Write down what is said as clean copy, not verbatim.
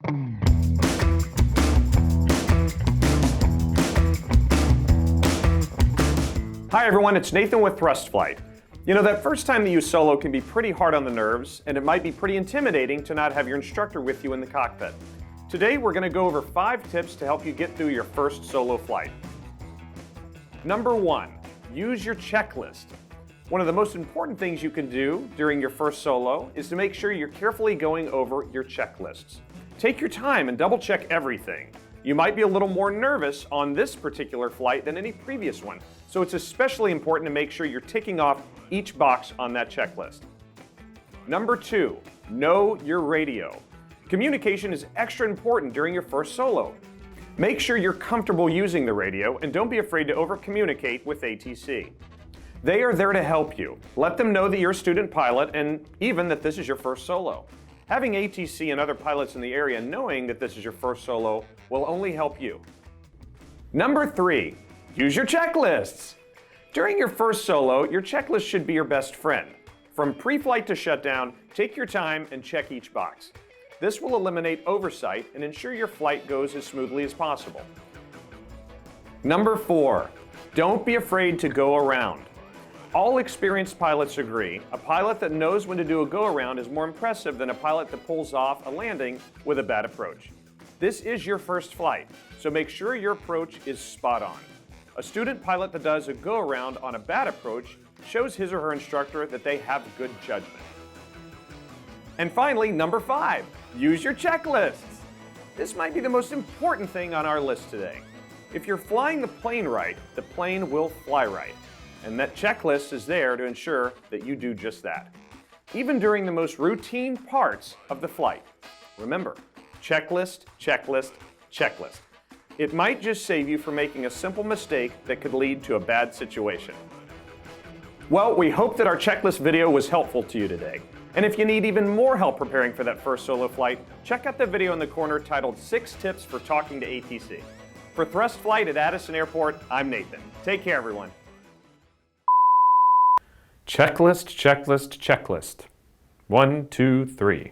Hi everyone, it's Nathan with Thrust Flight. You know, that first time that you solo can be pretty hard on the nerves, and it might be pretty intimidating to not have your instructor with you in the cockpit. Today we're going to go over 5 tips to help you get through your first solo flight. Number 1, use your checklist. One of the most important things you can do during your first solo is to make sure you're carefully going over your checklists. Take your time and double check everything. You might be a little more nervous on this particular flight than any previous one, so it's especially important to make sure you're ticking off each box on that checklist. Number 2, know your radio. Communication is extra important during your first solo. Make sure you're comfortable using the radio and don't be afraid to over-communicate with ATC. They are there to help you. Let them know that you're a student pilot and even that this is your first solo. Having ATC and other pilots in the area knowing that this is your first solo will only help you. Number 3, use your checklists. During your first solo, your checklist should be your best friend. From pre-flight to shutdown, take your time and check each box. This will eliminate oversight and ensure your flight goes as smoothly as possible. Number 4, don't be afraid to go around. All experienced pilots agree, a pilot that knows when to do a go-around is more impressive than a pilot that pulls off a landing with a bad approach. This is your first flight, so make sure your approach is spot on. A student pilot that does a go-around on a bad approach shows his or her instructor that they have good judgment. And finally, number 5, use your checklists. This might be the most important thing on our list today. If you're flying the plane right, the plane will fly right. And that checklist is there to ensure that you do just that. Even during the most routine parts of the flight. Remember, checklist, checklist, checklist. It might just save you from making a simple mistake that could lead to a bad situation. Well, we hope that our checklist video was helpful to you today. And if you need even more help preparing for that first solo flight, check out the video in the corner titled 6 Tips for Talking to ATC. For Thrust Flight at Addison Airport, I'm Nathan. Take care, everyone. Checklist, checklist, checklist. 1, 2, 3.